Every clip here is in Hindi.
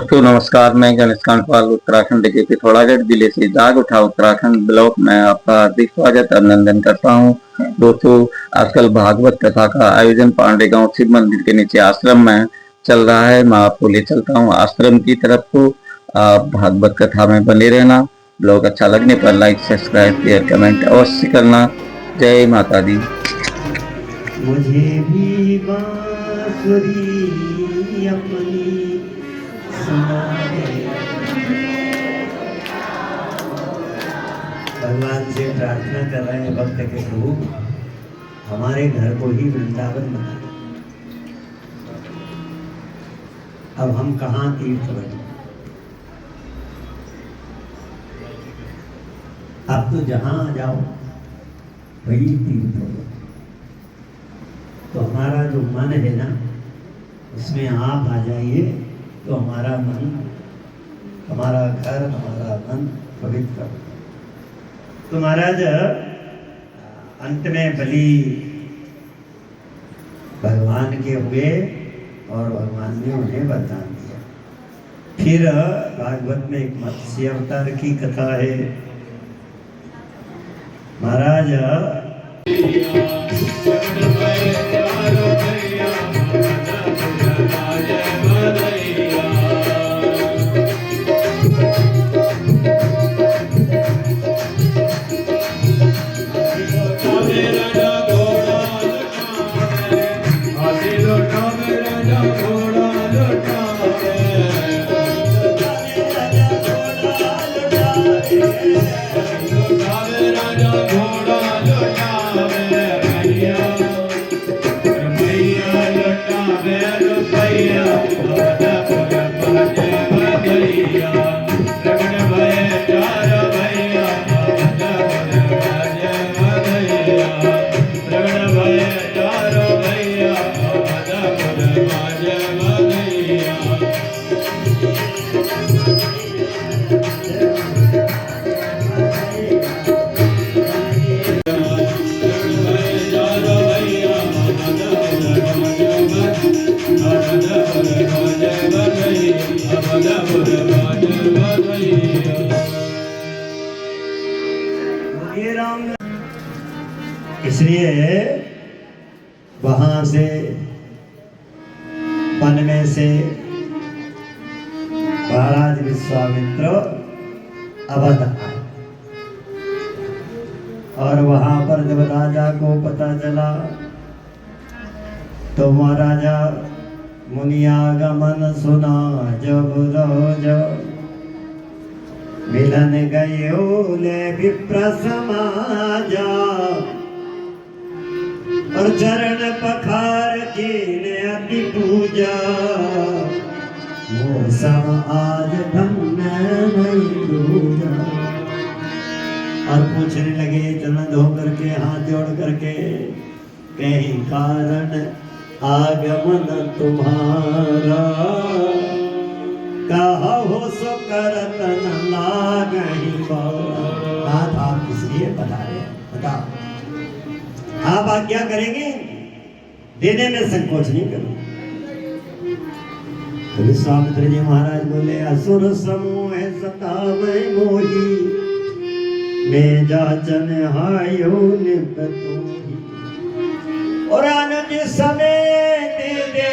दोस्तों नमस्कार। मैं गणेश कांडपाल उत्तराखंड के पिथौरागढ़ जिले से जाग उठा उत्तराखंड ब्लॉक में आपका हार्दिक स्वागत अभिनंदन करता हूं। दोस्तों आजकल भागवत कथा का आयोजन पांडे गांव शिव मंदिर के नीचे आश्रम में चल रहा है। मैं आपको ले चलता हूं आश्रम की तरफ। को आप भागवत कथा में बने रहना। ब्लॉग अच्छा लगने पर लाइक सब्सक्राइब शेयर कमेंट अवश्य करना। जय माता दी। मुझे भी बांसुरी अपनी सुना दे। भगवान से प्रार्थना कर रहे हैं भक्त के प्रभु हमारे घर को ही वृंदावन बना दो। अब हम कहाँ तीर्थ बने? अब तो जहां जाओ वही तीर्थ हो। तो हमारा जो मन है ना उसमें आप आ जाइए तो हमारा मन, हमारा घर, हमारा मन पवित्र हो। तो महाराज अंत में बलि भगवान के हुए और भगवान ने उन्हें वरदान दिया। फिर भागवत में एक मत्स्य अवतार की कथा है। महाराज इसलिए वहां से वन में से महाराज विश्वामित्र अवध आए और वहां पर जब राजा को पता चला तो महाराजा मुनियागमन सुना जब रोज मिलन गयो ले विप्र समाजा और चरण पखार की ने अति पूजा मौसम आज धन्य नहीं दूजा। और पूछने लगे चरण धो करके हाथ जोड़ करके कहीं कारण आगमन तुम्हारा कहा हो सो करत न लागहि बात। आप इसलिए बता रहे हैं, बताओ आप आज्ञा करेंगे देने में संकोच नहीं करो। तो विश्वामित्र जी महाराज बोले असुर समूह सतावे मोही मैं जाचन हायो निपतो और अनुज समेत दे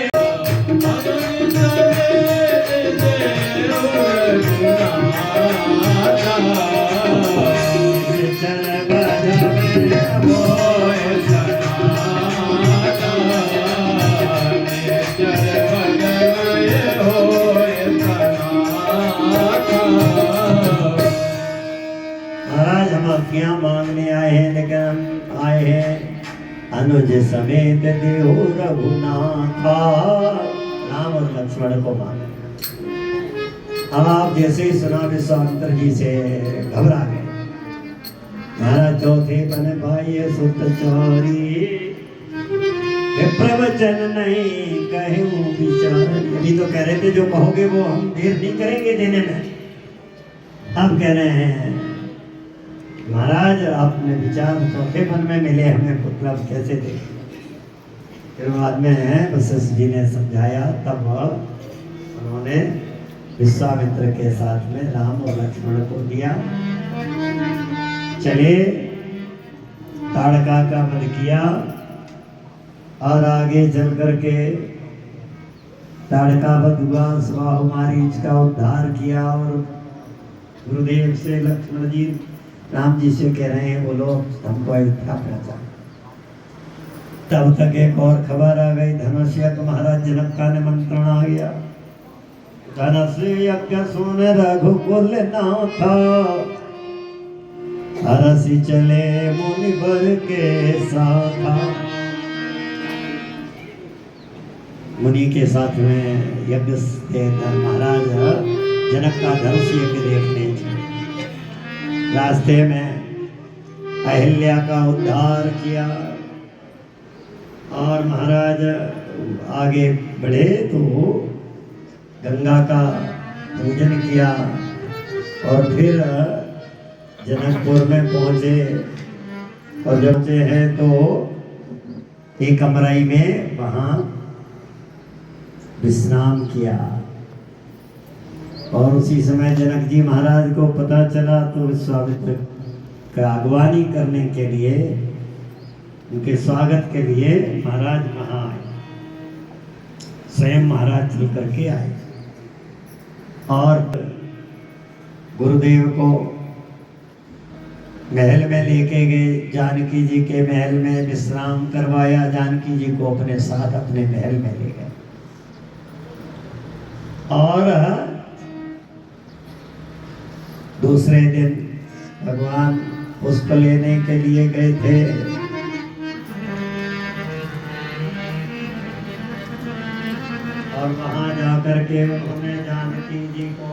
क्या मांगने आए हैं, लेकिन आए हैं अनुज समेत देहो रघुनाथा। राम और लक्ष्मण को मांगे। अब आप जैसे ही सुना विश्वामित्र जी से घबरा गए। महाराज चौथे बन भाई सुत चोरी प्रवचन नहीं कहे विचार। अभी तो कह रहे थे जो कहोगे वो हम देर नहीं करेंगे देने में। अब कह रहे हैं महाराज आपने विचार चौथेपन में मिले हमें पुत्र अब कैसे दे। फिर बाद में वशिष्ठ जी ने समझाया तब उन्होंने विश्वामित्र के साथ में राम और लक्ष्मण को दिया। चले ताड़का का वध किया और आगे चल करके ताड़का वध हुआ, स्वाहु मारीच का उद्धार किया और गुरुदेव से लक्ष्मण जी राम जी से कह रहे हैं बोलो हमको अयोध्या पहुंचा। तब तक एक और खबर आ गई, धनुष यज्ञ महाराज जनक का निमंत्रण आ गया। धनुष यज्ञ सुन रघुकुल नाथा, हरसि चले मुनिवर के साथा। मुनि के साथ में यज्ञ से महाराज जनक का धनुष यज्ञ देखने चले। रास्ते में अहिल्या का उद्धार किया और महाराज आगे बढ़े तो गंगा का पूजन किया और फिर जनकपुर में पहुंचे और जब पहुंचे हैं तो एक अमराई में वहाँ विश्राम किया। और उसी समय जनक जी महाराज को पता चला तो विश्वामित्र का अगवानी करने के लिए, उनके स्वागत के लिए महाराज वहाँ आए। स्वयं महाराज चल करके आए और गुरुदेव को महल में लेके गए। जानकी जी के महल में विश्राम करवाया। जानकी जी को अपने साथ अपने महल में ले गए और दूसरे दिन भगवान पुष्प लेने के लिए गए थे। और वहां जाकर के उन्होंने जानकी जी को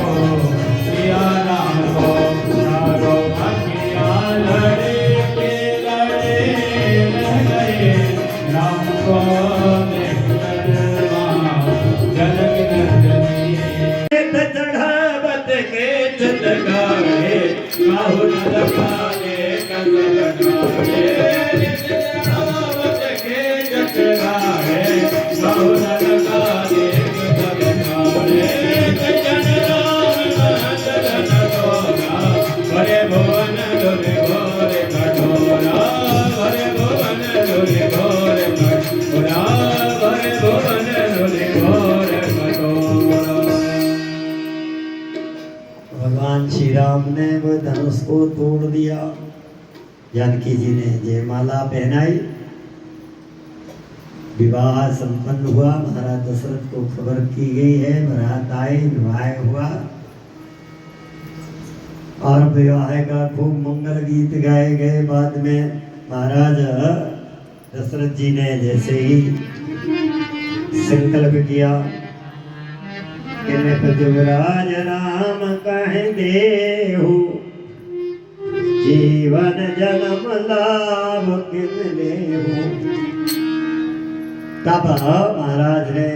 Oh जानकी जी ने जयमाला पहनाई, विवाह संपन्न हुआ। महाराज दशरथ को खबर की गई है, बारात आई, विवाह हुआ और विवाह का खूब मंगल गीत गाए गए। बाद में महाराज दशरथ जी ने जैसे ही संकल्प किया कि मैं युवराज राम कह देहु, जीवन जन्म लाभ किन लेहु। तब महाराज ने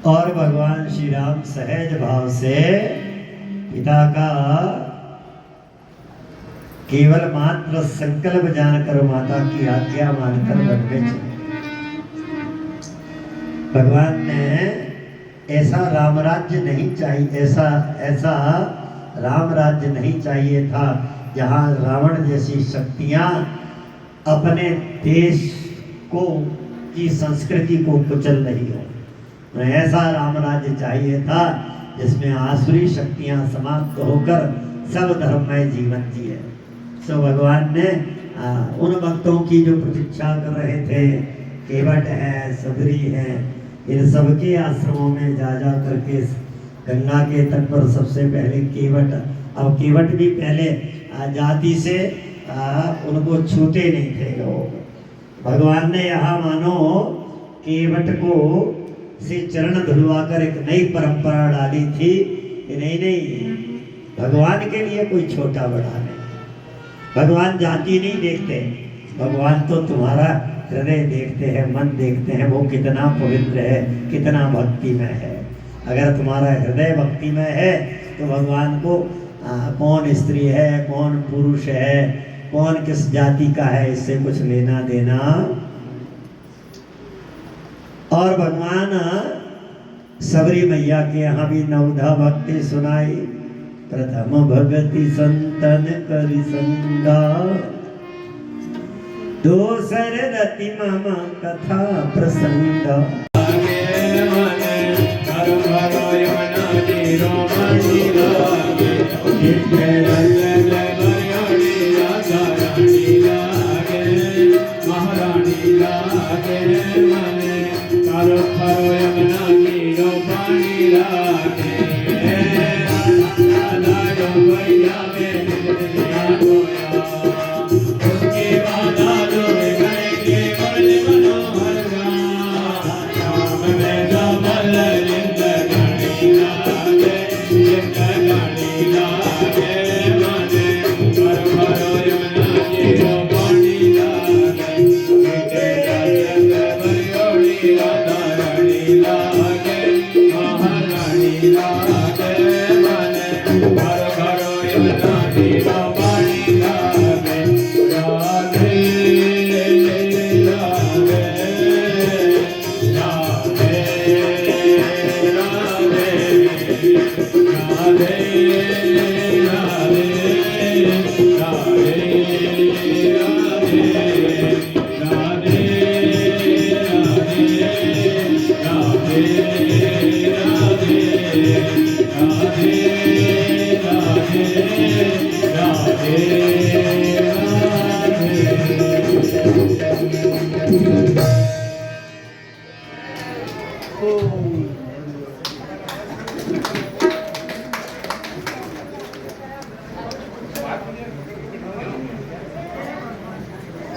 और भगवान श्री राम सहज भाव से पिता का केवल मात्र संकल्प जानकर माता की आज्ञा मानकर वन में चले। भगवान ने ऐसा राम राज्य नहीं चाहिए, ऐसा राम राज्य नहीं चाहिए था जहां रावण जैसी शक्तियां अपने देश को की संस्कृति को कुचल रही हो। ऐसा राम राज्य चाहिए था जिसमें आसुरी शक्तियां समाप्त होकर सब धर्ममय जीवन जिए। सो भगवान ने उन भक्तों की जो प्रतीक्षा कर रहे थे, केवट है, सबरी है, इन सबके आश्रमों में जा करके गंगा के तट पर सबसे पहले केवट, अब केवट भी पहले जाति से उनको छूते नहीं थे लोग। भगवान ने यहाँ मानो केवट को से चरण धुलवाकर एक नई परंपरा डाली थी कि नहीं, भगवान के लिए कोई छोटा बड़ा नहीं, भगवान जाति नहीं देखते, भगवान तो तुम्हारा हृदय देखते हैं, मन देखते हैं, वो कितना पवित्र है, कितना भक्तिमय है। अगर तुम्हारा हृदय भक्तिमय है तो भगवान को कौन स्त्री है, कौन पुरुष है, कौन किस जाति का है, इससे कुछ लेना देना। और भगवान सबरी मैया के यहाँ भी नवधा भक्ति सुनाई। प्रथम भगति संतन करि संगा, दोसर रति मम कथा प्रसंगा।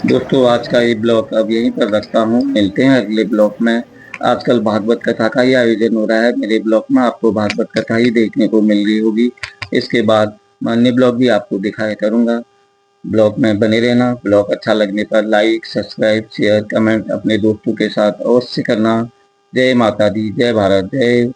दोस्तों आज का ये ब्लॉग अब यहीं पर रखता हूँ, मिलते हैं अगले ब्लॉग में। आजकल भागवत कथा का ही आयोजन हो रहा है मेरे ब्लॉग में, आपको भागवत कथा ही देखने को मिल रही होगी। इसके बाद मैं अन्य ब्लॉग भी आपको दिखाया करूंगा। ब्लॉग में बने रहना। ब्लॉग अच्छा लगने पर लाइक, सब्सक्राइब, शेयर, कमेंट अपने दोस्तों के साथ अवश्य करना। जय माता दी, जय भारत, जय।